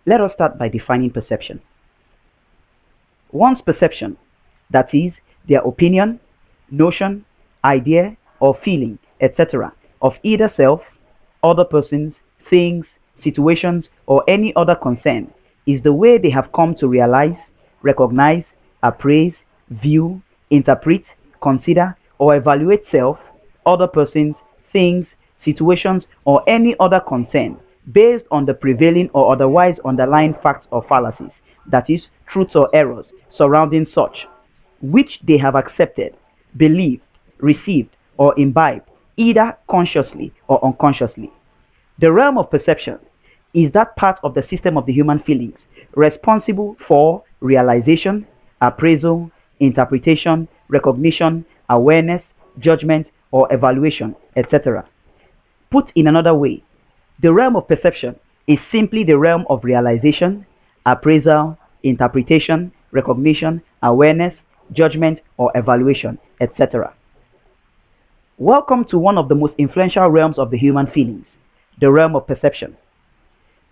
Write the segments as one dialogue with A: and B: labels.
A: Let us start by defining perception. One's perception, that is, their opinion, notion, idea, or feeling, etc., of either self, other persons, things, situations, or any other concern, is the way they have come to realize, recognize, appraise, view, interpret, consider, or evaluate self, other persons, things, situations, or any other concern based on the prevailing or otherwise underlying facts or fallacies, that is, truths or errors, surrounding such, which they have accepted, believed, received, or imbibed, either consciously or unconsciously. The realm of perception is that part of the system of the human feelings responsible for realization, appraisal, interpretation, recognition, awareness, judgment, or evaluation, etc. Put in another way, the realm of perception is simply the realm of realization, appraisal, interpretation, recognition, awareness, judgment, or evaluation, etc. Welcome to one of the most influential realms of the human feelings, the realm of perception.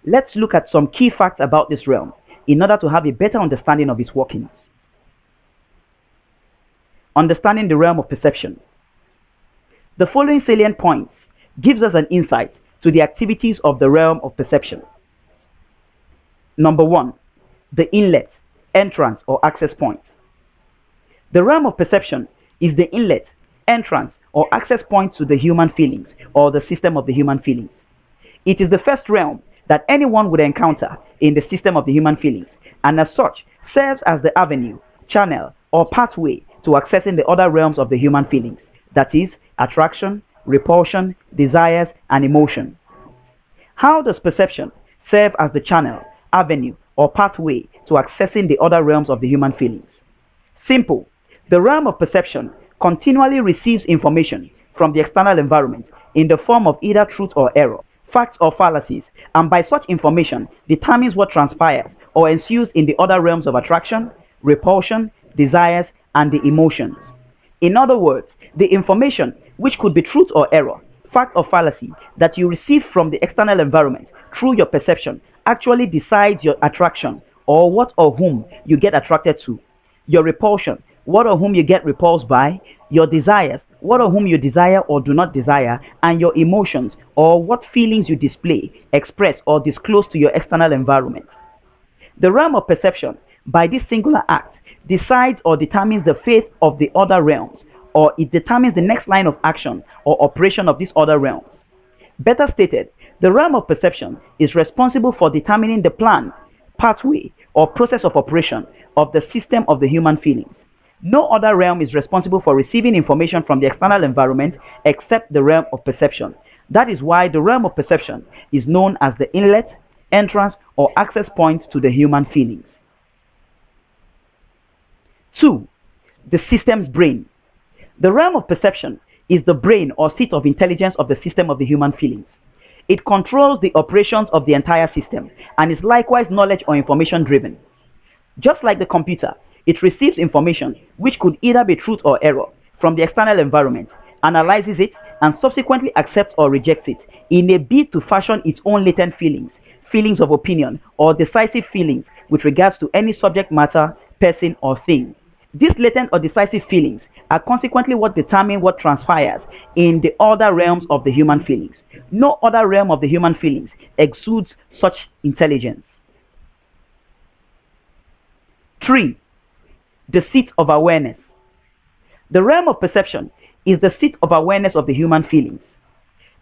A: Let's look at some key facts about this realm in order to have a better understanding of its workings. Understanding the realm of perception. The following salient points gives us an insight to the activities of the realm of perception. Number 1. The inlet, entrance, or access point. The realm of perception is the inlet, entrance, or access point to the human feelings, or the system of the human feelings. It is the first realm that anyone would encounter in the system of the human feelings, and as such serves as the avenue, channel, or pathway to accessing the other realms of the human feelings, that is, attraction, repulsion, desires, and emotion. How does perception serve as the channel, avenue, or pathway to accessing the other realms of the human feelings? Simple. The realm of perception continually receives information from the external environment in the form of either truth or error, facts or fallacies, and by such information determines what transpires or ensues in the other realms of attraction, repulsion, desires, and the emotions. In other words, the information, which could be truth or error, fact or fallacy, that you receive from the external environment through your perception actually decides your attraction, or what or whom you get attracted to, your repulsion, what or whom you get repulsed by, your desires, what or whom you desire or do not desire, and your emotions, or what feelings you display, express, or disclose to your external environment. The realm of perception, by this singular act, decides or determines the fate of the other realms, or it determines the next line of action or operation of these other realms. Better stated, the realm of perception is responsible for determining the plan, pathway, or process of operation of the system of the human feelings. No other realm is responsible for receiving information from the external environment except the realm of perception. That is why the realm of perception is known as the inlet, entrance, or access point to the human feelings. 2. The system's brain. The realm of perception is the brain or seat of intelligence of the system of the human feelings. It controls the operations of the entire system and is likewise knowledge or information driven. Just like the computer, it receives information which could either be truth or error from the external environment, analyzes it, and subsequently accepts or rejects it in a bid to fashion its own latent feelings, feelings of opinion, or decisive feelings with regards to any subject matter, person, or thing. These latent or decisive feelings are consequently what determine what transpires in the other realms of the human feelings. No other realm of the human feelings exudes such intelligence. 3. The seat of awareness. The realm of perception is the seat of awareness of the human feelings.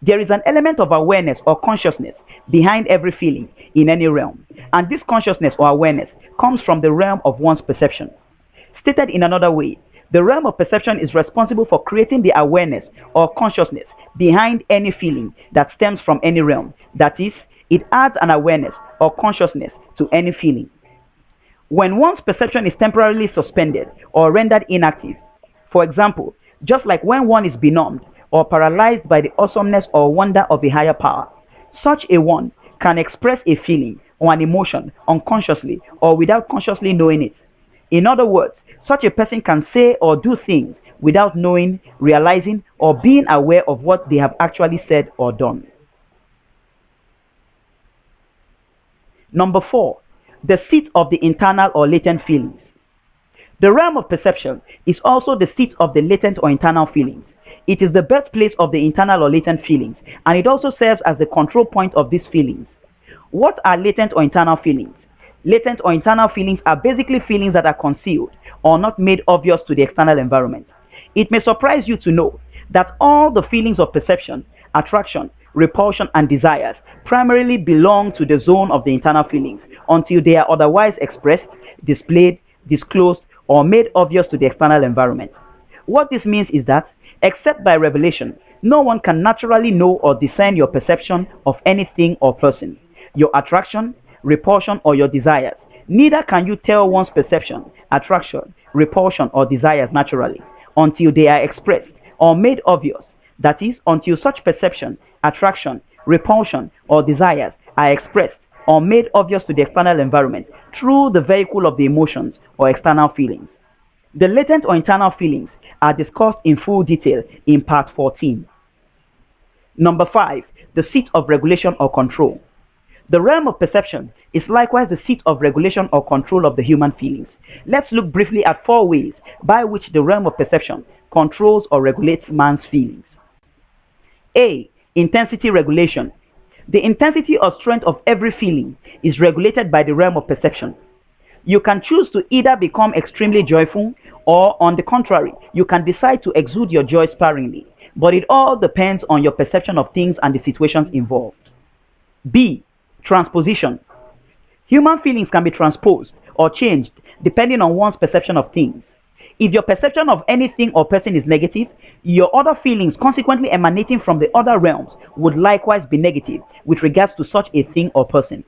A: There is an element of awareness or consciousness behind every feeling in any realm, and this consciousness or awareness comes from the realm of one's perception. Stated in another way, the realm of perception is responsible for creating the awareness or consciousness behind any feeling that stems from any realm. That is, it adds an awareness or consciousness to any feeling. When one's perception is temporarily suspended or rendered inactive, for example, just like when one is benumbed or paralyzed by the awesomeness or wonder of a higher power, such a one can express a feeling or an emotion unconsciously or without consciously knowing it. In other words, such a person can say or do things without knowing, realizing, or being aware of what they have actually said or done. Number 4, the seat of the internal or latent feelings. The realm of perception is also the seat of the latent or internal feelings. It is the birthplace of the internal or latent feelings, and it also serves as the control point of these feelings. What are latent or internal feelings? Latent or internal feelings are basically feelings that are concealed or not made obvious to the external environment. It may surprise you to know that all the feelings of perception, attraction, repulsion, and desires primarily belong to the zone of the internal feelings until they are otherwise expressed, displayed, disclosed, or made obvious to the external environment. What this means is that, except by revelation, no one can naturally know or discern your perception of anything or person, your attraction, repulsion, or your desires. Neither can you tell one's perception, attraction, repulsion, or desires naturally until they are expressed or made obvious. That is, until such perception, attraction, repulsion, or desires are expressed or made obvious to the external environment through the vehicle of the emotions or external feelings. The latent or internal feelings are discussed in full detail in part 14. Number 5, the seat of regulation or control. The realm of perception is likewise the seat of regulation or control of the human feelings. Let's look briefly at 4 ways by which the realm of perception controls or regulates man's feelings. A. Intensity regulation. The intensity or strength of every feeling is regulated by the realm of perception. You can choose to either become extremely joyful, or on the contrary, you can decide to exude your joy sparingly, but it all depends on your perception of things and the situations involved. B. Transposition. Human feelings can be transposed or changed depending on one's perception of things. If your perception of anything or person is negative, your other feelings consequently emanating from the other realms would likewise be negative with regards to such a thing or person.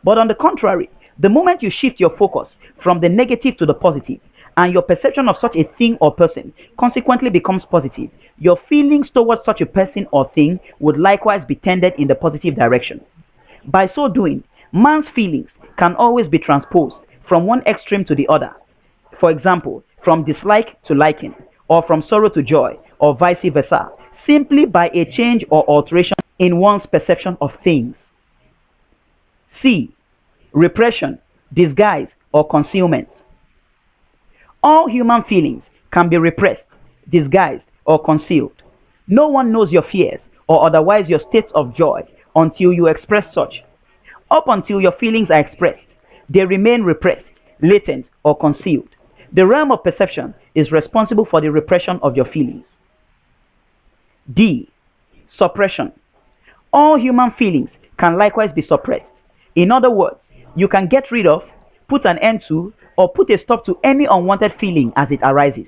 A: But on the contrary, the moment you shift your focus from the negative to the positive, and your perception of such a thing or person consequently becomes positive, your feelings towards such a person or thing would likewise be tended in the positive direction. By so doing, man's feelings can always be transposed from one extreme to the other. For example, from dislike to liking, or from sorrow to joy, or vice versa, simply by a change or alteration in one's perception of things. C. Repression, disguise, or concealment. All human feelings can be repressed, disguised, or concealed. No one knows your fears or otherwise your states of joy until you express such. Up until your feelings are expressed, they remain repressed, latent, or concealed. The realm of perception is responsible for the repression of your feelings. D. Suppression. All human feelings can likewise be suppressed. In other words, you can get rid of, put an end to, or put a stop to any unwanted feeling as it arises.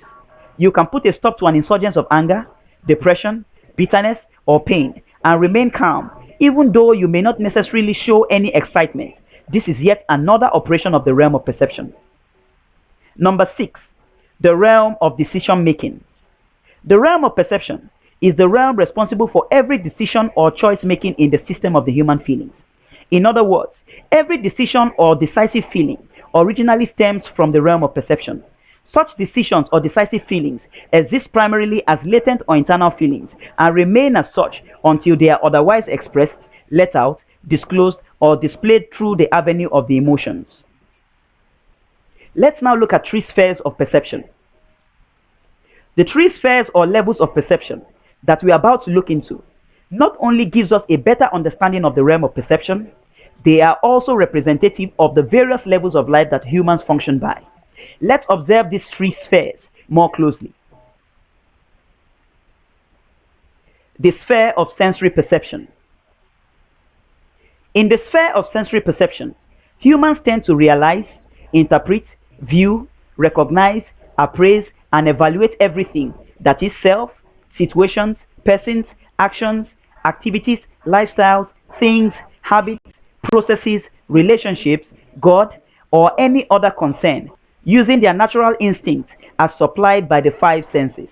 A: You can put a stop to an insurgence of anger, depression, bitterness, or pain, and remain calm, even though you may not necessarily show any excitement. This is yet another operation of the realm of perception. Number 6, the realm of decision making. The realm of perception is the realm responsible for every decision or choice making in the system of the human feelings. In other words, every decision or decisive feeling originally stems from the realm of perception. Such decisions or decisive feelings exist primarily as latent or internal feelings and remain as such until they are otherwise expressed, let out, disclosed, or displayed through the avenue of the emotions. Let's now look at 3 spheres of perception. The 3 spheres or levels of perception that we are about to look into not only gives us a better understanding of the realm of perception, they are also representative of the various levels of life that humans function by. Let's observe these 3 spheres more closely. The sphere of sensory perception. In the sphere of sensory perception, humans tend to realize, interpret, view, recognize, appraise, and evaluate everything that is self, situations, persons, actions, activities, lifestyles, things, habits, processes, relationships, God, or any other concern, using their natural instincts as supplied by the 5 senses.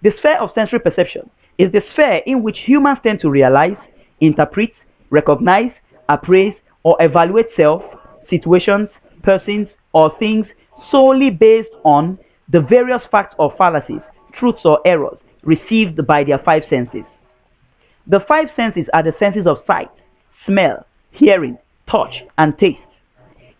A: The sphere of sensory perception is the sphere in which humans tend to realize, interpret, recognize, appraise, or evaluate self, situations, persons, or things solely based on the various facts or fallacies, truths or errors received by their 5 senses. The 5 senses are the senses of sight, smell, hearing, touch, and taste.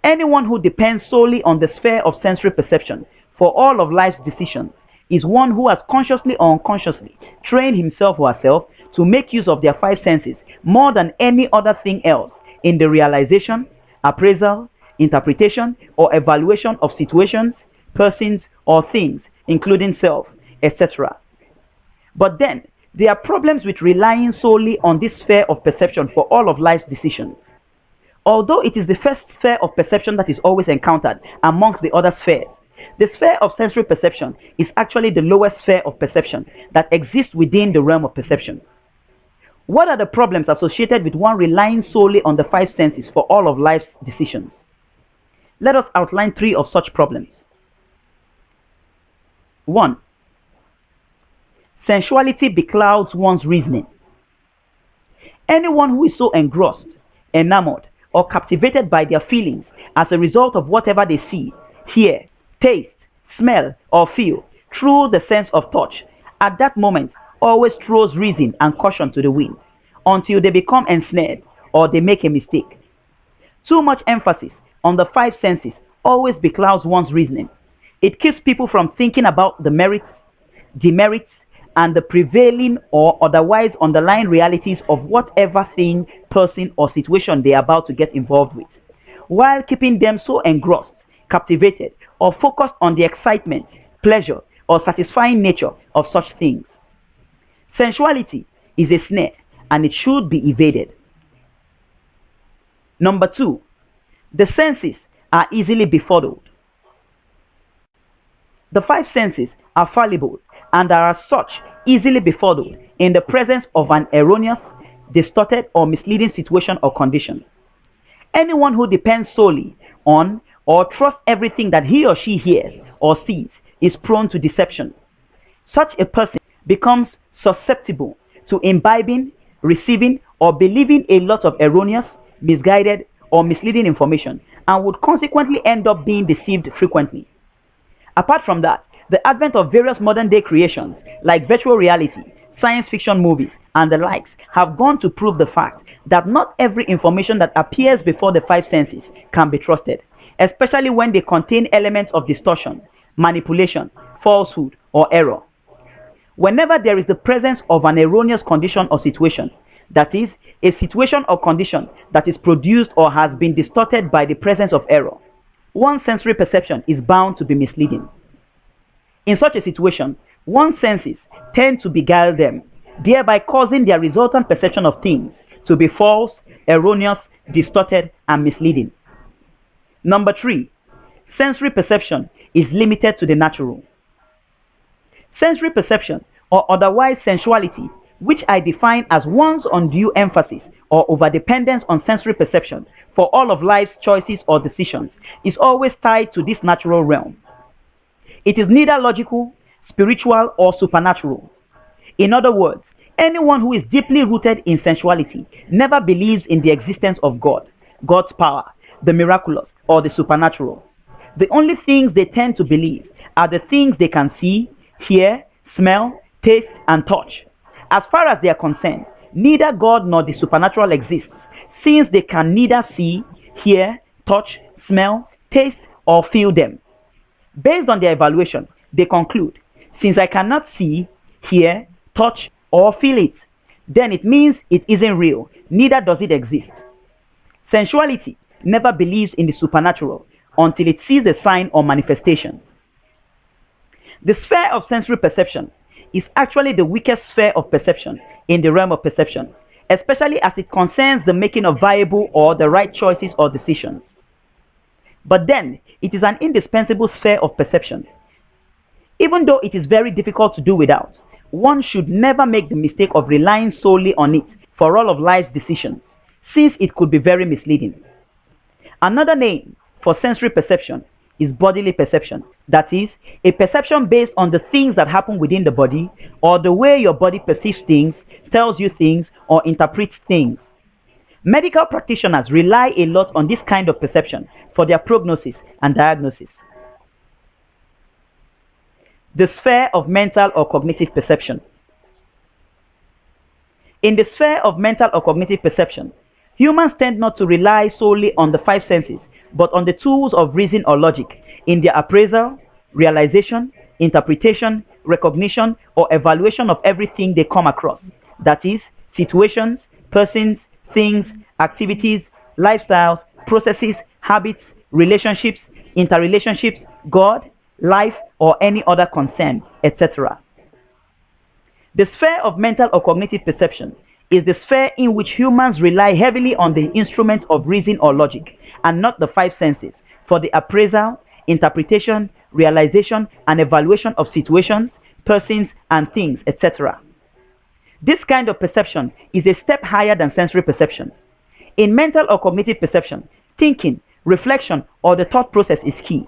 A: Anyone who depends solely on the sphere of sensory perception for all of life's decisions is one who has consciously or unconsciously trained himself or herself to make use of their five senses more than any other thing else in the realization, appraisal, interpretation, or evaluation of situations, persons, or things, including self, etc. But then, there are problems with relying solely on this sphere of perception for all of life's decisions. Although it is the first sphere of perception that is always encountered amongst the other spheres, the sphere of sensory perception is actually the lowest sphere of perception that exists within the realm of perception. What are the problems associated with one relying solely on the five senses for all of life's decisions? Let us outline three of such problems. 1. Sensuality beclouds one's reasoning. Anyone who is so engrossed, enamored, or captivated by their feelings as a result of whatever they see, hear, taste, smell, or feel through the sense of touch, at that moment always throws reason and caution to the wind until they become ensnared or they make a mistake. Too much emphasis on the five senses always beclouds one's reasoning. It keeps people from thinking about the merits, demerits, and the prevailing or otherwise underlying realities of whatever thing, person, or situation they are about to get involved with, while keeping them so engrossed, captivated, or focused on the excitement, pleasure, or satisfying nature of such things. Sensuality is a snare, and it should be evaded. Number 2, the senses are easily befuddled. The five senses are fallible and are as such easily befuddled in the presence of an erroneous, distorted, or misleading situation or condition. Anyone who depends solely on or trusts everything that he or she hears or sees is prone to deception. Such a person becomes susceptible to imbibing, receiving, or believing a lot of erroneous, misguided, or misleading information, and would consequently end up being deceived frequently. Apart from that, the advent of various modern-day creations like virtual reality, science fiction movies, and the likes have gone to prove the fact that not every information that appears before the five senses can be trusted, especially when they contain elements of distortion, manipulation, falsehood, or error. Whenever there is the presence of an erroneous condition or situation, that is, a situation or condition that is produced or has been distorted by the presence of error, one's sensory perception is bound to be misleading. In such a situation, one's senses tend to beguile them, thereby causing their resultant perception of things to be false, erroneous, distorted, and misleading. Number 3, sensory perception is limited to the natural. Sensory perception, or otherwise sensuality, which I define as one's undue emphasis or overdependence on sensory perception for all of life's choices or decisions, is always tied to this natural realm. It is neither logical, spiritual, or supernatural. In other words, anyone who is deeply rooted in sensuality never believes in the existence of God, God's power, the miraculous, or the supernatural. The only things they tend to believe are the things they can see, hear, smell, taste, and touch. As far as they are concerned, neither God nor the supernatural exists, since they can neither see, hear, touch, smell, taste, or feel them. Based on their evaluation, they conclude, since I cannot see, hear, touch, or feel it, then it means it isn't real, neither does it exist. Sensuality never believes in the supernatural until it sees a sign or manifestation. The sphere of sensory perception is actually the weakest sphere of perception in the realm of perception, especially as it concerns the making of viable or the right choices or decisions. But then, it is an indispensable sphere of perception. Even though it is very difficult to do without, one should never make the mistake of relying solely on it for all of life's decisions, since it could be very misleading. Another name for sensory perception is bodily perception. That is, a perception based on the things that happen within the body, or the way your body perceives things, tells you things, or interprets things. Medical practitioners rely a lot on this kind of perception for their prognosis and diagnosis. The sphere of mental or cognitive perception. In the sphere of mental or cognitive perception, Humans tend not to rely solely on the five senses, but on the tools of reason or logic in their appraisal, realization, interpretation, recognition, or evaluation of everything they come across. That is, situations, persons, things, activities, lifestyles, processes, habits, relationships, interrelationships, God, life, or any other concern, etc. The sphere of mental or cognitive perception is the sphere in which humans rely heavily on the instruments of reason or logic, and not the five senses, for the appraisal, interpretation, realization, and evaluation of situations, persons, and things, etc. This kind of perception is a step higher than sensory perception. In mental or cognitive perception, thinking, reflection, or the thought process is key.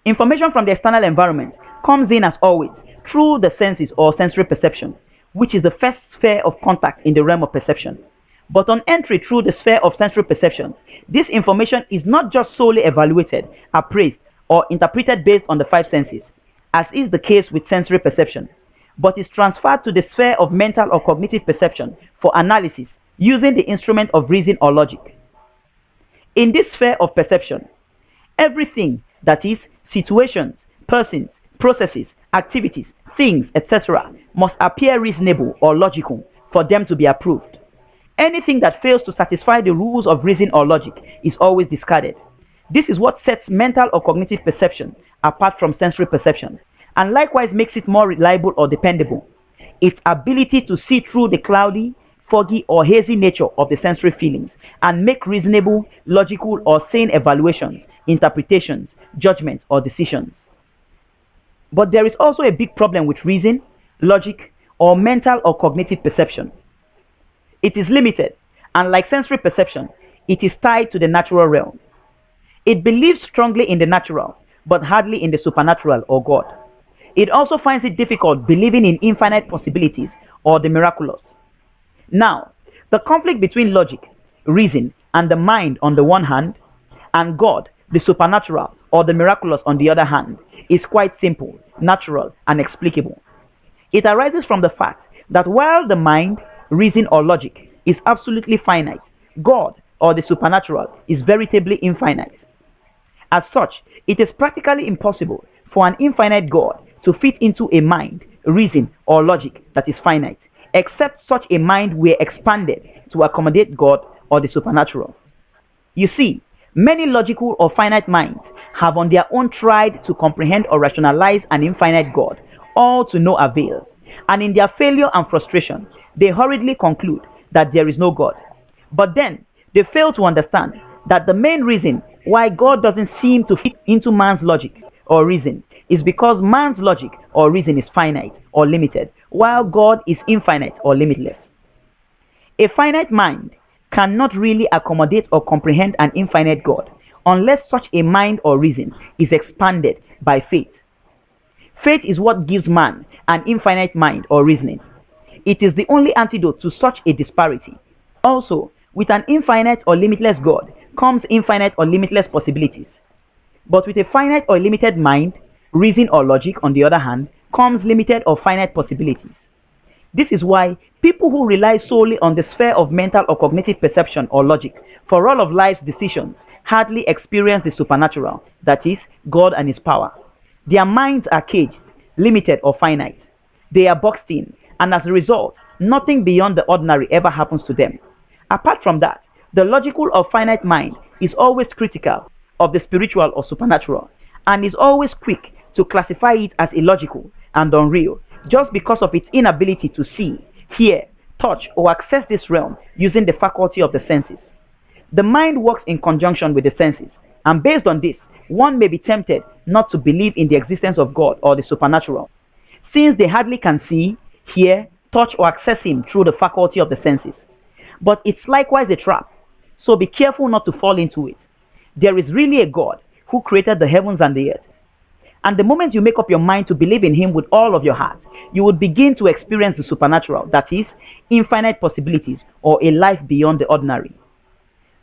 A: Information from the external environment comes in as always through the senses or sensory perception, which is the first sphere of contact in the realm of perception. But on entry through the sphere of sensory perception, this information is not just solely evaluated, appraised, or interpreted based on the five senses, as is the case with sensory perception, but is transferred to the sphere of mental or cognitive perception for analysis using the instrument of reason or logic. In this sphere of perception, everything, that is, situations, persons, processes, activities, things, etc., must appear reasonable or logical for them to be approved. Anything that fails to satisfy the rules of reason or logic is always discarded. This is what sets mental or cognitive perception apart from sensory perception, and likewise makes it more reliable or dependable. Its ability to see through the cloudy, foggy, or hazy nature of the sensory feelings and make reasonable, logical, or sane evaluations, interpretations, judgments, or decisions. But there is also a big problem with reason, logic, or mental or cognitive perception. It is limited, and like sensory perception, it is tied to the natural realm. It believes strongly in the natural, but hardly in the supernatural or God. It also finds it difficult believing in infinite possibilities or the miraculous. Now, the conflict between logic, reason, and the mind on the one hand, and God, the supernatural or the miraculous on the other hand, is quite simple, natural, and explicable. It arises from the fact that while the mind, reason, or logic is absolutely finite, God, or the supernatural, is veritably infinite. As such, it is practically impossible for an infinite God to fit into a mind, reason, or logic that is finite, except such a mind were expanded to accommodate God or the supernatural. You see, many logical or finite minds have on their own tried to comprehend or rationalize an infinite God, all to no avail, and in their failure and frustration, they hurriedly conclude that there is no God. But then, they fail to understand that the main reason why God doesn't seem to fit into man's logic or reason is because man's logic or reason is finite or limited, while God is infinite or limitless. A finite mind cannot really accommodate or comprehend an infinite God unless such a mind or reason is expanded by faith. Faith is what gives man an infinite mind or reasoning. It is the only antidote to such a disparity. Also, with an infinite or limitless God comes infinite or limitless possibilities. But with a finite or limited mind, reason, or logic, on the other hand, comes limited or finite possibilities. This is why people who rely solely on the sphere of mental or cognitive perception or logic for all of life's decisions hardly experience the supernatural, that is, God and His power. Their minds are caged, limited, or finite. They are boxed in, and as a result, nothing beyond the ordinary ever happens to them. Apart from that, the logical or finite mind is always critical of the spiritual or supernatural, and is always quick to classify it as illogical and unreal, just because of its inability to see, hear, touch, or access this realm using the faculty of the senses. The mind works in conjunction with the senses, and based on this, one may be tempted not to believe in the existence of God or the supernatural, since they hardly can see, hear, touch, or access Him through the faculty of the senses. But it's likewise a trap, so be careful not to fall into it. There is really a God who created the heavens and the earth. And the moment you make up your mind to believe in Him with all of your heart, you would begin to experience the supernatural, that is, infinite possibilities or a life beyond the ordinary.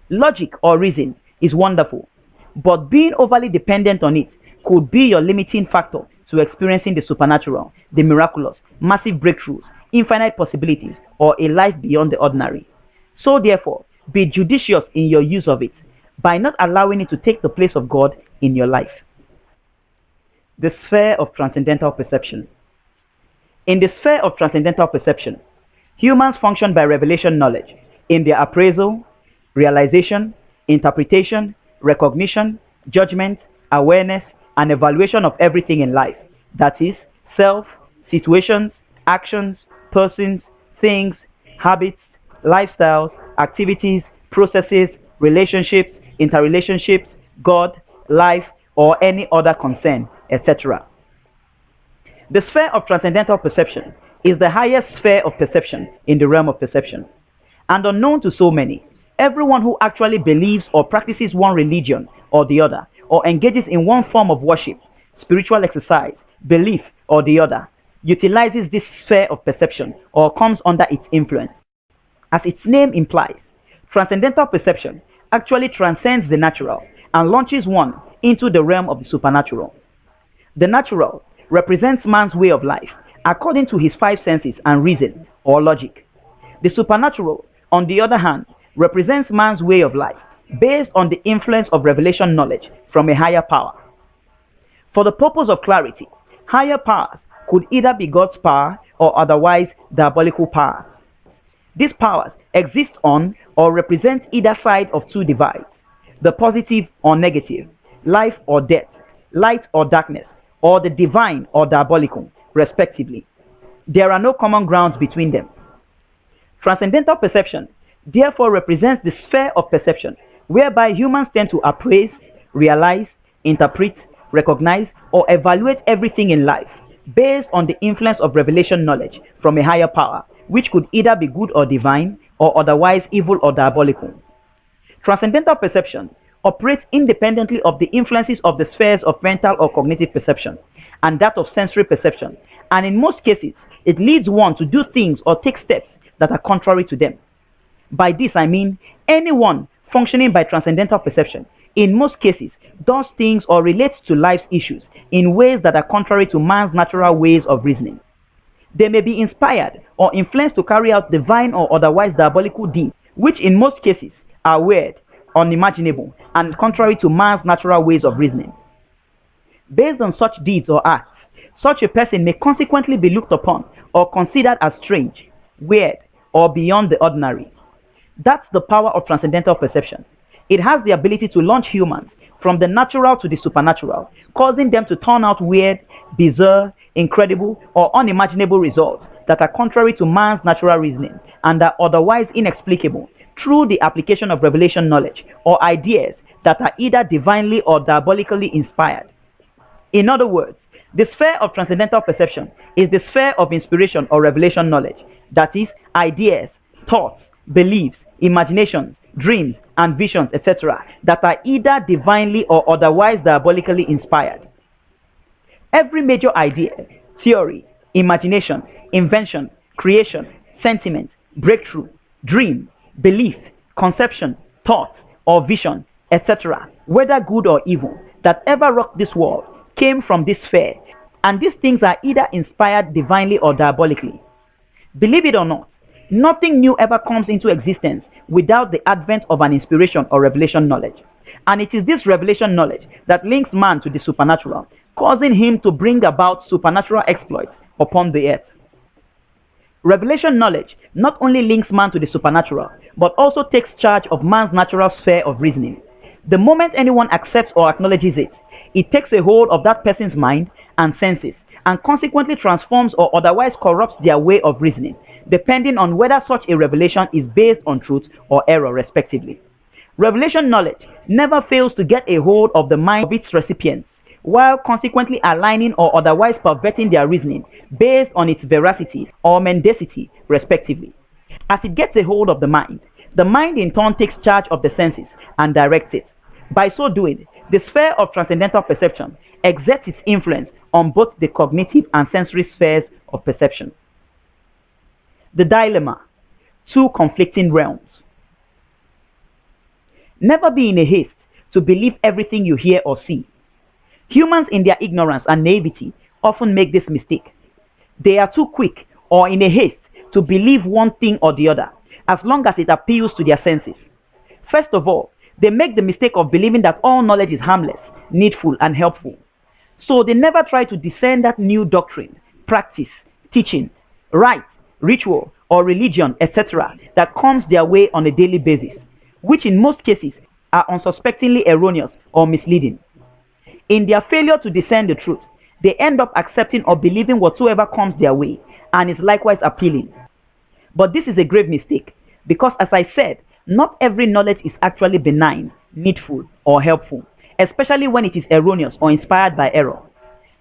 A: Logic or reason is wonderful, but being overly dependent on it could be your limiting factor to experiencing the supernatural, the miraculous, massive breakthroughs, infinite possibilities, or a life beyond the ordinary. So therefore, Be judicious in your use of it by not allowing it to take the place of God in your life. The sphere of transcendental perception. In the sphere of transcendental perception, humans function by revelation knowledge in their appraisal, realization, interpretation, recognition, judgment, awareness, and evaluation of everything in life, that is, self, situations, actions, persons, things, habits, lifestyles, activities, processes, relationships, interrelationships, God, life, or any other concern, etc. The sphere of transcendental perception is the highest sphere of perception in the realm of perception. And unknown to so many, everyone who actually believes or practices one religion or the other, or engages in one form of worship, spiritual exercise, belief, or the other, utilizes this sphere of perception or comes under its influence. As its name implies, transcendental perception actually transcends the natural and launches one into the realm of the supernatural. The natural represents man's way of life according to his five senses and reason or logic. The supernatural, on the other hand, represents man's way of life based on the influence of revelation knowledge from a higher power. For the purpose of clarity, higher powers could either be God's power or otherwise diabolical powers. These powers exist on or represent either side of two divides, the positive or negative, life or death, light or darkness, or the divine or diabolical, respectively. There are no common grounds between them. Transcendental perception therefore represents the sphere of perception whereby humans tend to appraise, realize, interpret, recognize, or evaluate everything in life based on the influence of revelation knowledge from a higher power, which could either be good or divine, or otherwise evil or diabolical. Transcendental perception operates independently of the influences of the spheres of mental or cognitive perception and that of sensory perception, and in most cases, it leads one to do things or take steps that are contrary to them. By this I mean anyone functioning by transcendental perception, in most cases, does things or relates to life's issues in ways that are contrary to man's natural ways of reasoning. They may be inspired or influenced to carry out divine or otherwise diabolical deeds, which in most cases are weird, unimaginable, and contrary to man's natural ways of reasoning. Based on such deeds or acts, such a person may consequently be looked upon or considered as strange, weird, or beyond the ordinary. That's the power of transcendental perception. It has the ability to launch humans from the natural to the supernatural, causing them to turn out weird, bizarre, incredible, or unimaginable results that are contrary to man's natural reasoning and are otherwise inexplicable through the application of revelation knowledge or ideas that are either divinely or diabolically inspired. In other words, the sphere of transcendental perception is the sphere of inspiration or revelation knowledge, that is, ideas, thoughts, beliefs, imaginations, dreams, and visions, etc., that are either divinely or otherwise diabolically inspired. Every major idea, theory, imagination, invention, creation, sentiment, breakthrough, dream, belief, conception, thought, or vision, etc., whether good or evil, that ever rocked this world came from this sphere, and these things are either inspired divinely or diabolically. Believe it or not, nothing new ever comes into existence without the advent of an inspiration or revelation knowledge. And it is this revelation knowledge that links man to the supernatural, causing him to bring about supernatural exploits upon the earth. Revelation knowledge not only links man to the supernatural, but also takes charge of man's natural sphere of reasoning. The moment anyone accepts or acknowledges it, it takes a hold of that person's mind and senses, and consequently transforms or otherwise corrupts their way of reasoning, depending on whether such a revelation is based on truth or error, respectively. Revelation knowledge never fails to get a hold of the mind of its recipients, while consequently aligning or otherwise perverting their reasoning based on its veracity or mendacity, respectively. As it gets a hold of the mind in turn takes charge of the senses and directs it. By so doing, the sphere of transcendental perception exerts its influence on both the cognitive and sensory spheres of perception. The dilemma: two conflicting realms. Never be in a haste to believe everything you hear or see. Humans in their ignorance and naivety often make this mistake. They are too quick or in a haste to believe one thing or the other, as long as it appeals to their senses. First of all, they make the mistake of believing that all knowledge is harmless, needful, and helpful. So they never try to discern that new doctrine, practice, teaching, rite, ritual, or religion, etc. that comes their way on a daily basis, which in most cases are unsuspectingly erroneous or misleading. In their failure to discern the truth, they end up accepting or believing whatsoever comes their way and is likewise appealing. But this is a grave mistake because, as I said, not every knowledge is actually benign, needful, or helpful, especially when it is erroneous or inspired by error.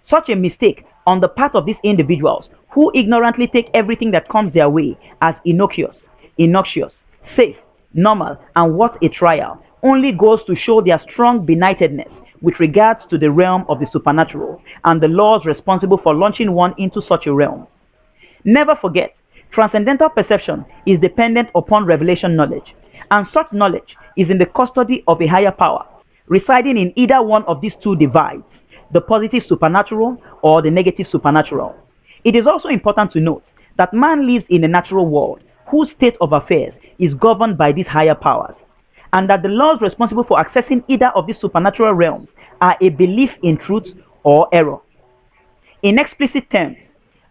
A: Such a mistake on the part of these individuals who ignorantly take everything that comes their way as innocuous, innoxious, safe, normal, and worth a trial only goes to show their strong benightedness with regards to the realm of the supernatural and the laws responsible for launching one into such a realm. Never forget, transcendental perception is dependent upon revelation knowledge, and such knowledge is in the custody of a higher power, residing in either one of these two divides, the positive supernatural or the negative supernatural. It is also important to note that man lives in a natural world whose state of affairs is governed by these higher powers, and that the laws responsible for accessing either of these supernatural realms are a belief in truth or error. In explicit terms,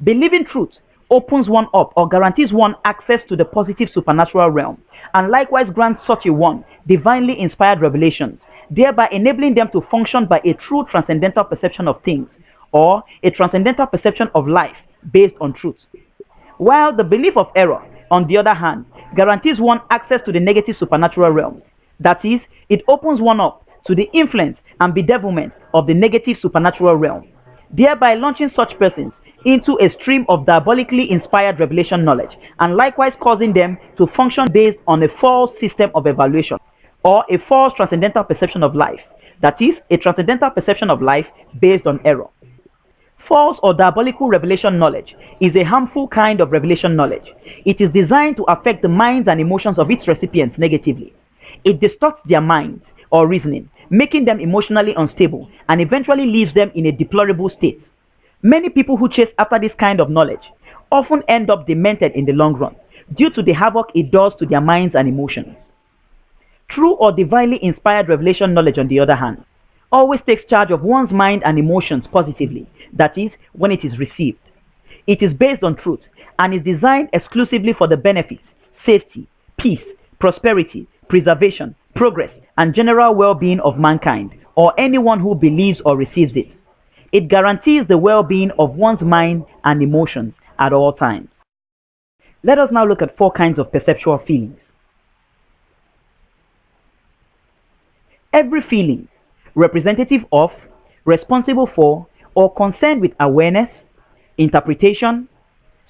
A: believing truth opens one up or guarantees one access to the positive supernatural realm, and likewise grants such a one divinely inspired revelations, thereby enabling them to function by a true transcendental perception of things, or a transcendental perception of life based on truth. While the belief of error, on the other hand, guarantees one access to the negative supernatural realm. That is, it opens one up to the influence and bedevilment of the negative supernatural realm, thereby launching such persons into a stream of diabolically inspired revelation knowledge, and likewise causing them to function based on a false system of evaluation, or a false transcendental perception of life. That is, a transcendental perception of life based on error. False or diabolical revelation knowledge is a harmful kind of revelation knowledge. It is designed to affect the minds and emotions of its recipients negatively. It distorts their minds or reasoning, making them emotionally unstable, and eventually leaves them in a deplorable state. Many people who chase after this kind of knowledge often end up demented in the long run due to the havoc it does to their minds and emotions. True or divinely inspired revelation knowledge, on the other hand, always takes charge of one's mind and emotions positively, that is, when it is received. It is based on truth and is designed exclusively for the benefits, safety, peace, prosperity, preservation, progress, and general well-being of mankind, or anyone who believes or receives it. It guarantees the well-being of one's mind and emotions at all times. Let us now look at 4 kinds of perceptual feelings. Every feeling representative of, responsible for, or concerned with awareness, interpretation,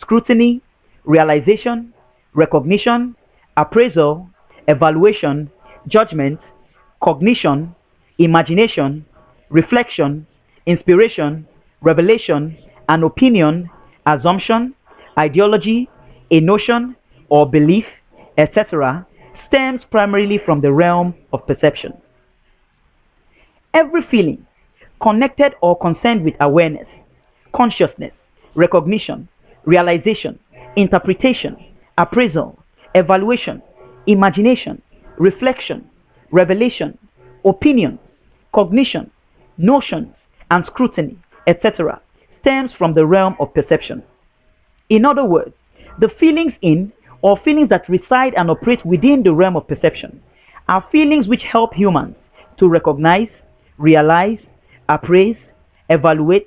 A: scrutiny, realization, recognition, appraisal, evaluation, judgment, cognition, imagination, reflection, inspiration, revelation, an opinion, assumption, ideology, a notion, or belief, etc., stems primarily from the realm of perception. Every feeling connected or concerned with awareness, consciousness, recognition, realization, interpretation, appraisal, evaluation, imagination, reflection, revelation, opinion, cognition, notions, and scrutiny, etc., stems from the realm of perception. In other words, the feelings in or feelings that reside and operate within the realm of perception are feelings which help humans to recognize, realize, appraise, evaluate,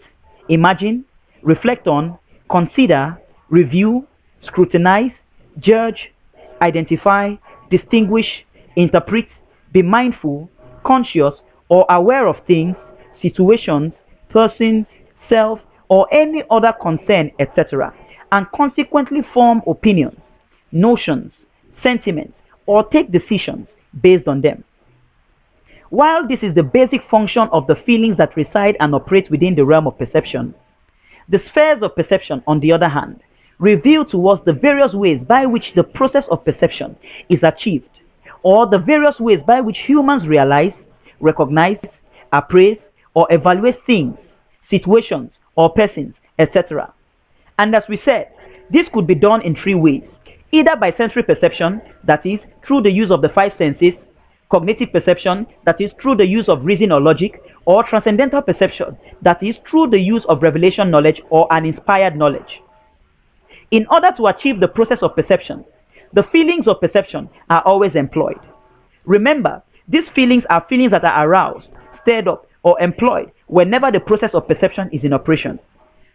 A: imagine, reflect on, consider, review, scrutinize, judge, identify, distinguish, interpret, be mindful, conscious, or aware of things, situations, persons, self, or any other concern, etc., and consequently form opinions, notions, sentiments, or take decisions based on them. While this is the basic function of the feelings that reside and operate within the realm of perception, the spheres of perception, on the other hand, reveal to us the various ways by which the process of perception is achieved, or the various ways by which humans realize, recognize, appraise, or evaluate things, situations, or persons, etc. And as we said, this could be done in 3 ways, either by sensory perception, that is, through the use of the 5 senses, cognitive perception, that is through the use of reason or logic, or transcendental perception, that is through the use of revelation knowledge or an inspired knowledge. In order to achieve the process of perception, the feelings of perception are always employed. Remember, these feelings are feelings that are aroused, stirred up, or employed whenever the process of perception is in operation.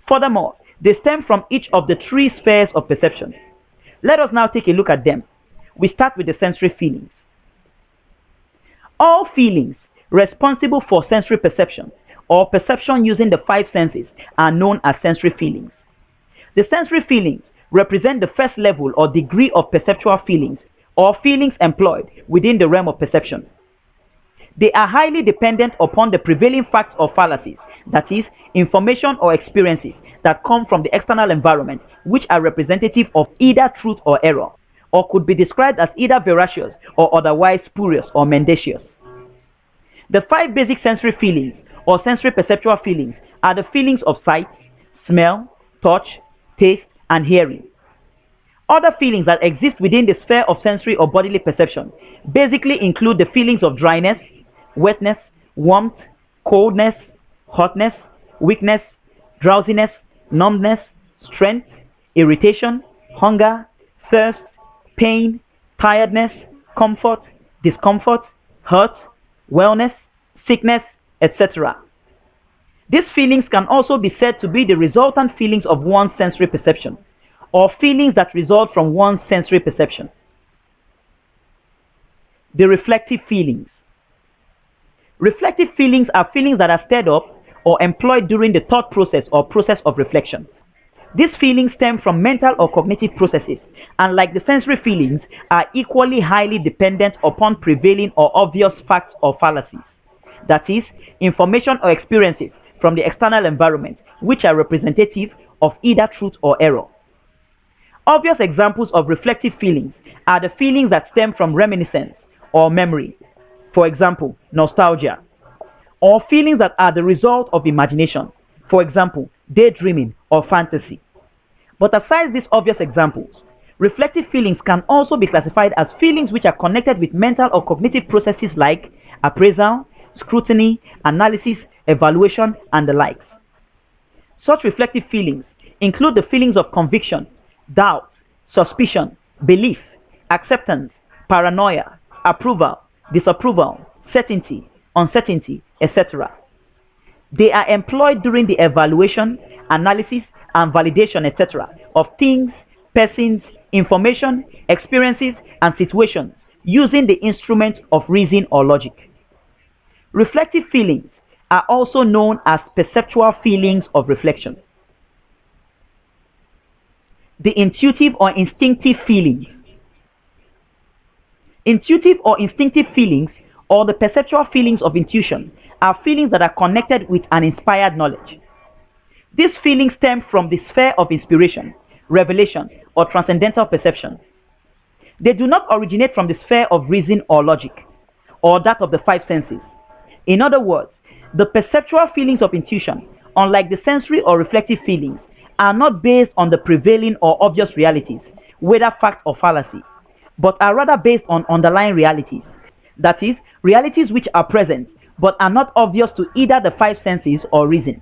A: Furthermore, they stem from each of the three spheres of perception. Let us now take a look at them. We start with the sensory feelings. All feelings responsible for sensory perception or perception using the five senses are known as sensory feelings. The sensory feelings represent the first level or degree of perceptual feelings or feelings employed within the realm of perception. They are highly dependent upon the prevailing facts or fallacies, that is, information or experiences that come from the external environment, which are representative of either truth or error, or could be described as either veracious or otherwise spurious or mendacious. The five basic sensory feelings or sensory perceptual feelings are the feelings of sight, smell, touch, taste, and hearing. Other feelings that exist within the sphere of sensory or bodily perception basically include the feelings of dryness, wetness, warmth, coldness, hotness, weakness, drowsiness, numbness, strength, irritation, hunger, thirst, pain, tiredness, comfort, discomfort, hurt, wellness, sickness, etc. These feelings can also be said to be the resultant feelings of one's sensory perception, or feelings that result from one's sensory perception. The reflective feelings. Reflective feelings are feelings that are stirred up or employed during the thought process or process of reflection. These feelings stem from mental or cognitive processes, and like the sensory feelings, are equally highly dependent upon prevailing or obvious facts or fallacies, that is, information or experiences from the external environment, which are representative of either truth or error. Obvious examples of reflective feelings are the feelings that stem from reminiscence or memory, for example, nostalgia, or feelings that are the result of imagination, for example, daydreaming or fantasy. But aside these obvious examples, reflective feelings can also be classified as feelings which are connected with mental or cognitive processes like appraisal, scrutiny, analysis, evaluation, and the likes. Such reflective feelings include the feelings of conviction, doubt, suspicion, belief, acceptance, paranoia, approval, disapproval, certainty, uncertainty, etc. They are employed during the evaluation, analysis, and validation, etc. of things, persons, information, experiences, and situations using the instrument of reason or logic. Reflective feelings are also known as perceptual feelings of reflection. The intuitive or instinctive feelings. Intuitive or instinctive feelings, or the perceptual feelings of intuition, are feelings that are connected with an inspired knowledge. These feelings stem from the sphere of inspiration, revelation, or transcendental perception. They do not originate from the sphere of reason or logic, or that of the five senses. In other words, the perceptual feelings of intuition, unlike the sensory or reflective feelings, are not based on the prevailing or obvious realities, whether fact or fallacy, but are rather based on underlying realities, that is, realities which are present but are not obvious to either the five senses or reason.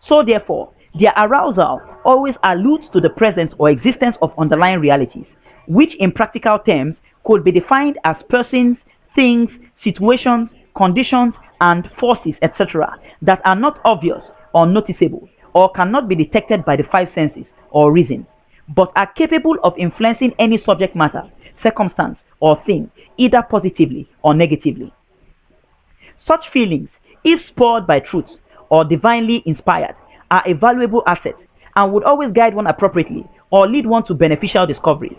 A: So therefore, their arousal always alludes to the presence or existence of underlying realities, which in practical terms could be defined as persons, things, situations, conditions, and forces, etc., that are not obvious or noticeable or cannot be detected by the five senses or reason, but are capable of influencing any subject matter, circumstance, or thing, either positively or negatively. Such feelings, if spurred by truth or divinely inspired, are a valuable asset and would always guide one appropriately or lead one to beneficial discoveries.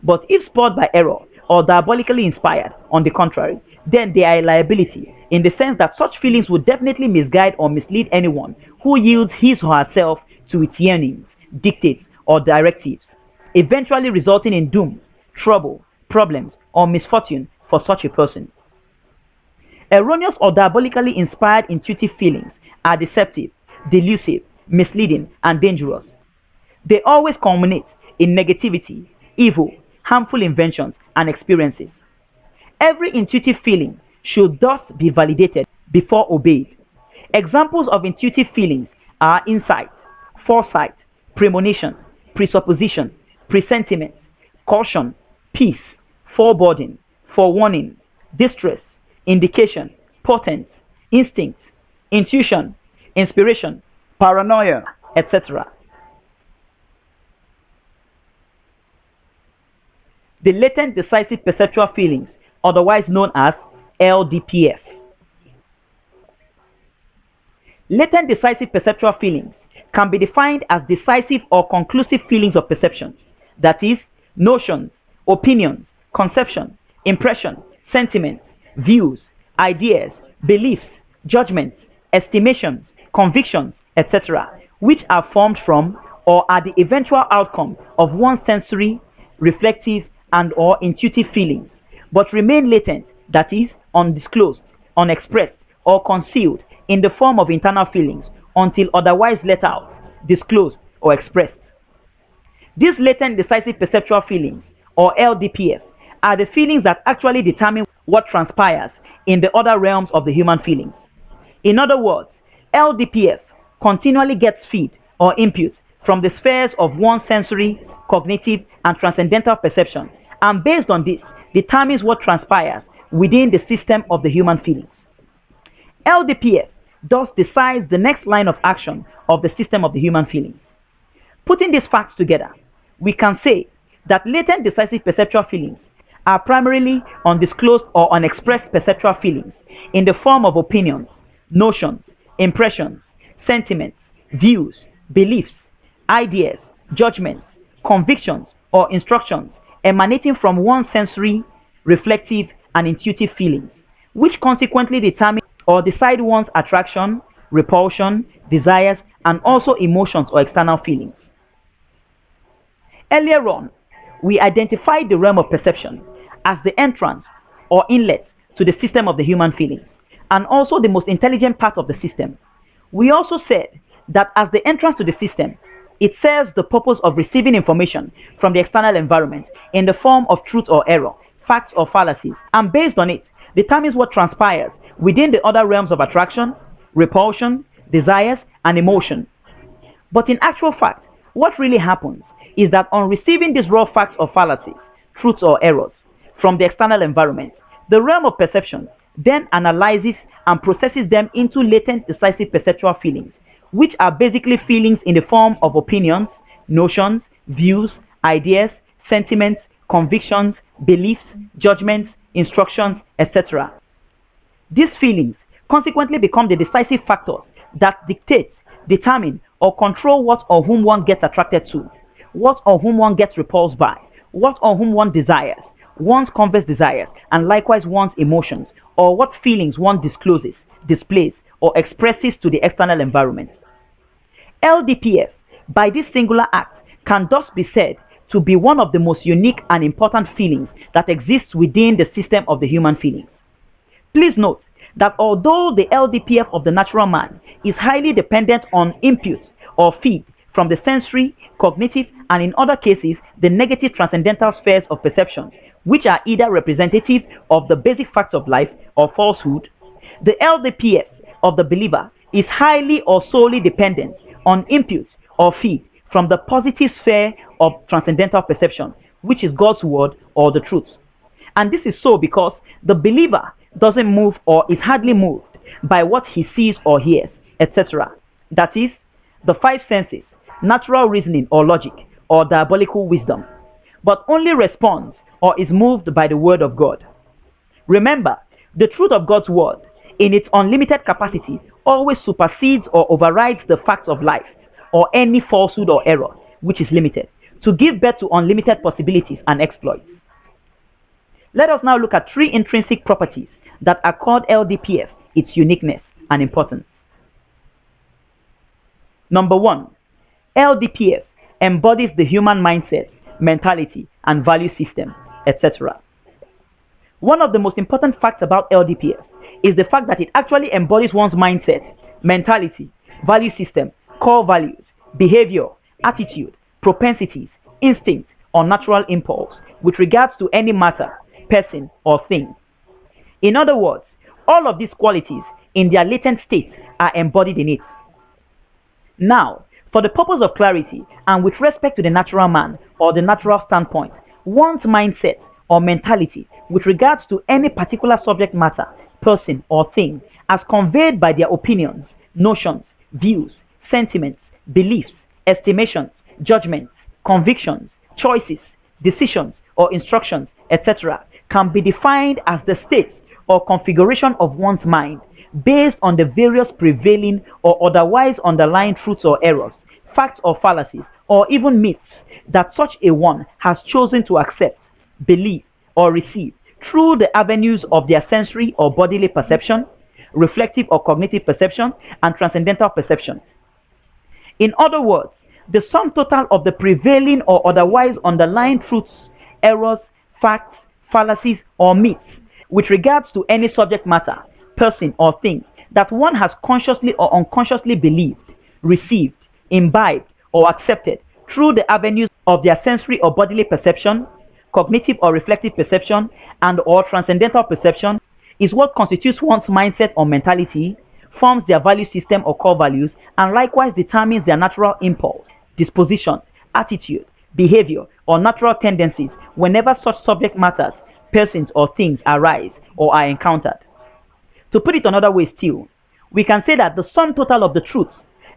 A: But if spurred by error or diabolically inspired, on the contrary, then they are a liability, in the sense that such feelings would definitely misguide or mislead anyone who yields his or herself to its yearnings, dictates, or directives, eventually resulting in doom, trouble, problems, or misfortune for such a person. Erroneous or diabolically inspired intuitive feelings are deceptive, delusive, misleading, and dangerous. They always culminate in negativity, evil, harmful inventions, and experiences. Every intuitive feeling should thus be validated before obeyed. Examples of intuitive feelings are insight, foresight, premonition, presupposition, presentiment, caution, peace, foreboding, forewarning, distress, indication, portent, instinct, intuition, inspiration, paranoia, etc. The latent decisive perceptual feelings, otherwise known as LDPF. Latent decisive perceptual feelings can be defined as decisive or conclusive feelings of perception, that is, notions, opinions, conception, impression, sentiments, views, ideas, beliefs, judgments, estimations, convictions, etc., which are formed from or are the eventual outcome of one's sensory, reflective, and or intuitive feelings, but remain latent, that is, undisclosed, unexpressed, or concealed in the form of internal feelings until otherwise let out, disclosed, or expressed. These latent decisive perceptual feelings, or LDPF, are the feelings that actually determine what transpires in the other realms of the human feelings. In other words, LDPF continually gets feed or input from the spheres of one's sensory, cognitive, and transcendental perception, and based on this, determines what transpires within the system of the human feelings. LDPF thus decides the next line of action of the system of the human feelings. Putting these facts together, we can say that latent decisive perceptual feelings are primarily undisclosed or unexpressed perceptual feelings in the form of opinions, notions, impressions, sentiments, views, beliefs, ideas, judgments, convictions, or instructions emanating from one's sensory, reflective, and intuitive feelings, which consequently determine or decide one's attraction, repulsion, desires, and also emotions or external feelings. Earlier on, we identified the realm of perception as the entrance or inlet to the system of the human feelings, and also the most intelligent part of the system. We also said that as the entrance to the system, it serves the purpose of receiving information from the external environment in the form of truth or error, facts or fallacies, and based on it, determines what transpires within the other realms of attraction, repulsion, desires, and emotion. But in actual fact, what really happens is that on receiving these raw facts or fallacies, truths or errors from the external environment, the realm of perception then analyzes and processes them into latent decisive perceptual feelings, which are basically feelings in the form of opinions, notions, views, ideas, sentiments, convictions, beliefs, judgments, instructions, etc. These feelings consequently become the decisive factors that dictate, determine, or control what or whom one gets attracted to, what or whom one gets repulsed by, what or whom one desires, one's converse desires, and likewise one's emotions, or what feelings one discloses, displays, or expresses to the external environment. LDPF, by this singular act, can thus be said to be one of the most unique and important feelings that exists within the system of the human feelings. Please note that although the LDPF of the natural man is highly dependent on input or feed from the sensory, cognitive, and in other cases, the negative transcendental spheres of perception, which are either representative of the basic facts of life or falsehood, the LDPF of the believer is highly or solely dependent on input or feed from the positive sphere of transcendental perception, which is God's word or the truth. And this is so because the believer doesn't move or is hardly moved by what he sees or hears, etc. That is, the five senses, natural reasoning or logic, or diabolical wisdom, but only responds or is moved by the word of God. Remember, the truth of God's word, in its unlimited capacity, always supersedes or overrides the facts of life, or any falsehood or error, which is limited, to give birth to unlimited possibilities and exploits. Let us now look at three intrinsic properties that accord LDPF its uniqueness and importance. Number 1, LDPF embodies the human mindset, mentality, and value system, etc. One of the most important facts about LDPF is the fact that it actually embodies one's mindset, mentality, value system, core values, behavior, attitude, propensities, instinct, or natural impulse with regards to any matter, person, or thing, In other words, all of these qualities in their latent state are embodied in it. Now, for the purpose of clarity and with respect to the natural man or the natural standpoint, one's mindset or mentality with regards to any particular subject matter, person or thing as conveyed by their opinions, notions, views, sentiments, beliefs, estimations, judgments, convictions, choices, decisions or instructions, etc. can be defined as the state or configuration of one's mind based on the various prevailing or otherwise underlying truths or errors, facts or fallacies, or even myths that such a one has chosen to accept, believe, or receive through the avenues of their sensory or bodily perception, reflective or cognitive perception, and transcendental perception. In other words, the sum total of the prevailing or otherwise underlying truths, errors, facts, fallacies, or myths with regards to any subject matter, person, or thing that one has consciously or unconsciously believed, received, imbibed, or accepted through the avenues of their sensory or bodily perception, cognitive or reflective perception, and or transcendental perception is what constitutes one's mindset or mentality, forms their value system or core values, and likewise determines their natural impulse, disposition, attitude, behavior, or natural tendencies whenever such subject matters, persons, or things arise or are encountered. To put it another way still, we can say that the sum total of the truths,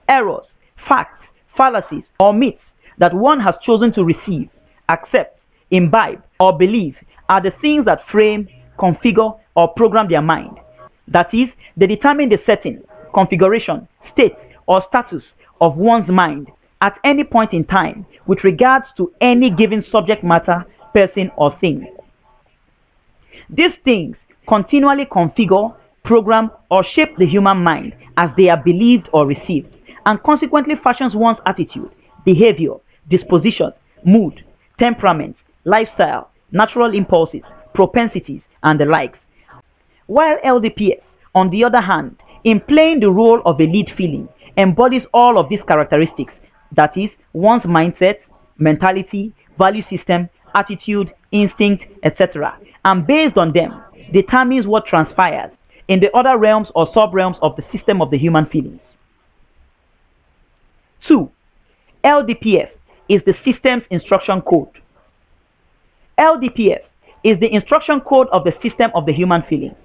A: errors, facts, fallacies, or myths that one has chosen to receive, accept, imbibe, or believe are the things that frame, configure, or program their mind. That is, they determine the setting, configuration, state, or status of one's mind at any point in time with regards to any given subject matter, person, or thing. These things continually configure, program, or shape the human mind as they are believed or received, and consequently fashions one's attitude, behavior, disposition, mood, temperament, lifestyle, natural impulses, propensities, and the likes. While LDPS, on the other hand, in playing the role of a lead feeling, embodies all of these characteristics, that is, one's mindset, mentality, value system, attitude, instinct, etc., and based on them, determines what transpires in the other realms or sub-realms of the system of the human feelings. 2. LDPF is the system's instruction code. LDPF is the instruction code of the system of the human feelings.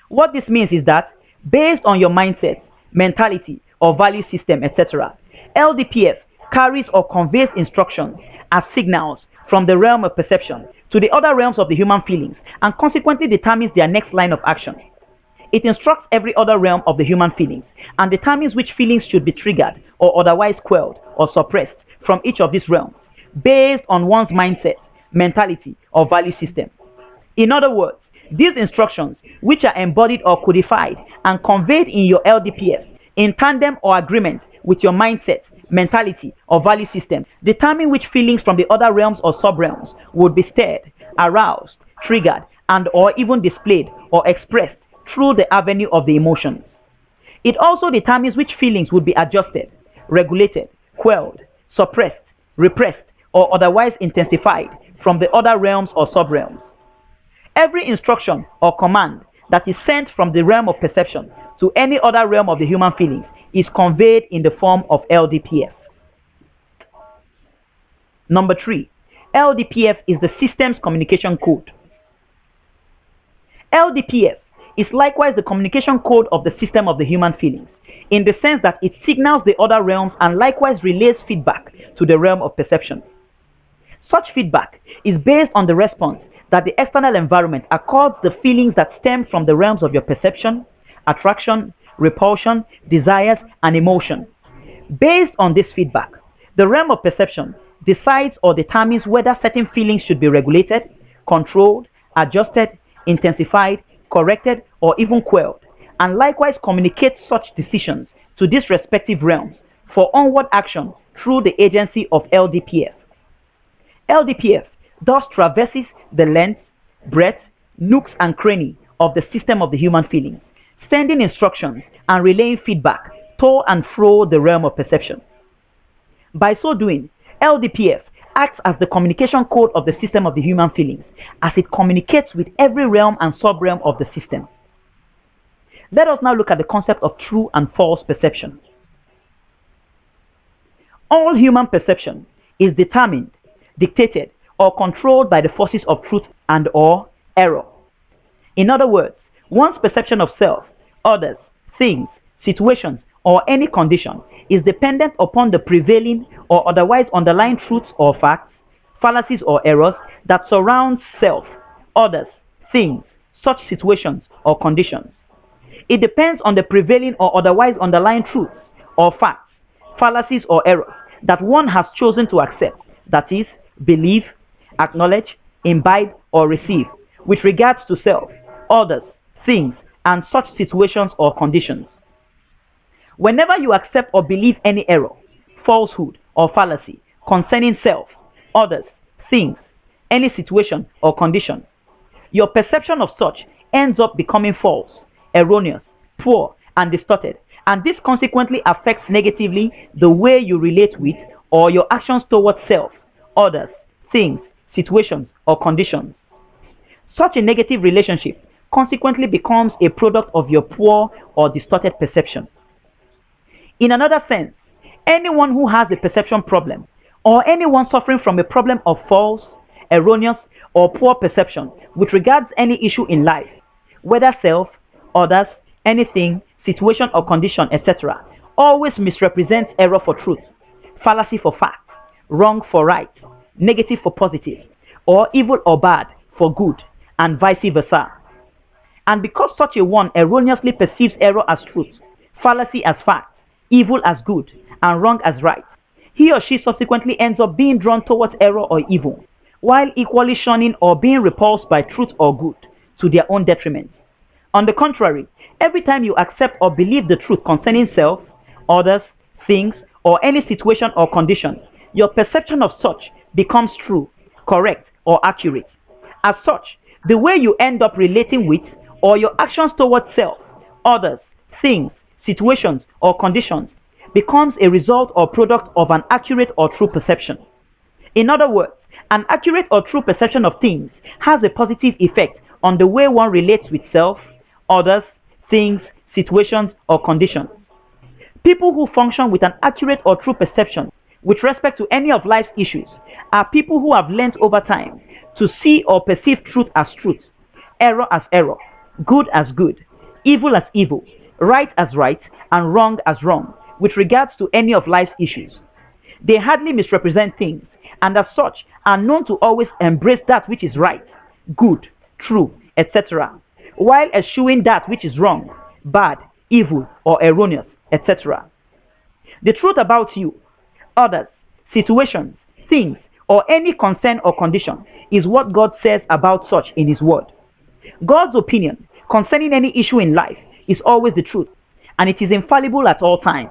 A: What this means is that, based on your mindset, mentality, or value system, etc., LDPF carries or conveys instructions as signals from the realm of perception to the other realms of the human feelings and consequently determines their next line of action. It instructs every other realm of the human feelings and determines which feelings should be triggered or otherwise quelled or suppressed from each of these realms based on one's mindset, mentality, or value system. In other words, these instructions, which are embodied or codified and conveyed in your LDPF in tandem or agreement with your mindset, mentality, or value system, determine which feelings from the other realms or sub-realms would be stirred, aroused, triggered, and or even displayed or expressed through the avenue of the emotions. It also determines which feelings would be adjusted, regulated, quelled, suppressed, repressed, or otherwise intensified from the other realms or sub-realms. Every instruction or command that is sent from the realm of perception to any other realm of the human feelings is conveyed in the form of LDPF. Number 3. LDPF is the system's communication code. LDPF is likewise the communication code of the system of the human feelings, in the sense that it signals the other realms and likewise relays feedback to the realm of perception. Such feedback is based on the response that the external environment accords the feelings that stem from the realms of your perception, attraction, repulsion, desires, and emotion. Based on this feedback, the realm of perception decides or determines whether certain feelings should be regulated, controlled, adjusted, intensified, corrected, or even quelled, and likewise communicates such decisions to these respective realms for onward action through the agency of LDPF. LDPF thus traverses the length, breadth, nooks, and cranny of the system of the human feelings, sending instructions and relaying feedback to and fro the realm of perception. By so doing, LDPF acts as the communication code of the system of the human feelings, as it communicates with every realm and sub-realm of the system. Let us now look at the concept of true and false perception. All human perception is determined, dictated, or controlled by the forces of truth and or error. In other words, one's perception of self, others, things, situations, or any condition is dependent upon the prevailing or otherwise underlying truths or facts, fallacies or errors that surround self, others, things, such situations or conditions. It depends on the prevailing or otherwise underlying truths or facts, fallacies or errors that one has chosen to accept, that is, believe, acknowledge, imbibe, or receive, with regards to self, others, things, and such situations or conditions. Whenever you accept or believe any error, falsehood, or fallacy concerning self, others, things, any situation or condition, your perception of such ends up becoming false, erroneous, poor, and distorted, and this consequently affects negatively the way you relate with or your actions towards self, others, things, situations, or conditions. Such a negative relationship consequently becomes a product of your poor or distorted perception. In another sense, anyone who has a perception problem, or anyone suffering from a problem of false, erroneous, or poor perception with regards any issue in life, whether self, others, anything, situation or condition, etc., always misrepresents error for truth, fallacy for fact, wrong for right, negative for positive, or evil or bad for good, and vice versa. And because such a one erroneously perceives error as truth, fallacy as fact, evil as good, and wrong as right, he or she subsequently ends up being drawn towards error or evil, while equally shunning or being repulsed by truth or good, to their own detriment. On the contrary, every time you accept or believe the truth concerning self, others, things, or any situation or condition, your perception of such becomes true, correct, or accurate. As such, the way you end up relating with or your actions towards self, others, things, situations, or conditions becomes a result or product of an accurate or true perception. In other words, an accurate or true perception of things has a positive effect on the way one relates with self, others, things, situations, or conditions. People who function with an accurate or true perception with respect to any of life's issues are people who have learned over time to see or perceive truth as truth, error as error, good as good, evil as evil, right as right, and wrong as wrong with regards to any of life's issues. They hardly misrepresent things, and as such are known to always embrace that which is right, good, true, etc., while eschewing that which is wrong, bad, evil, or erroneous, etc. The truth about you, others, situations, things, or any concern or condition is what God says about such in His Word. God's opinion concerning any issue in life is always the truth, and it is infallible at all times.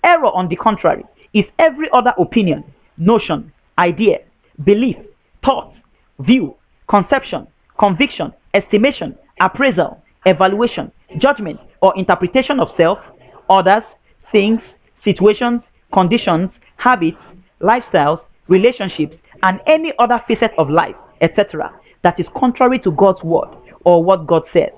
A: Error, on the contrary, is every other opinion, notion, idea, belief, thought, view, conception, conviction, estimation, appraisal, evaluation, judgment, or interpretation of self, others, things, situations, conditions, habits, lifestyles, relationships, and any other facet of life, etc., that is contrary to God's word or what God says.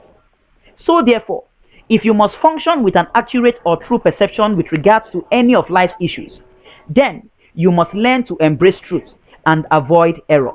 A: So therefore, if you must function with an accurate or true perception with regards to any of life's issues, then you must learn to embrace truth and avoid error.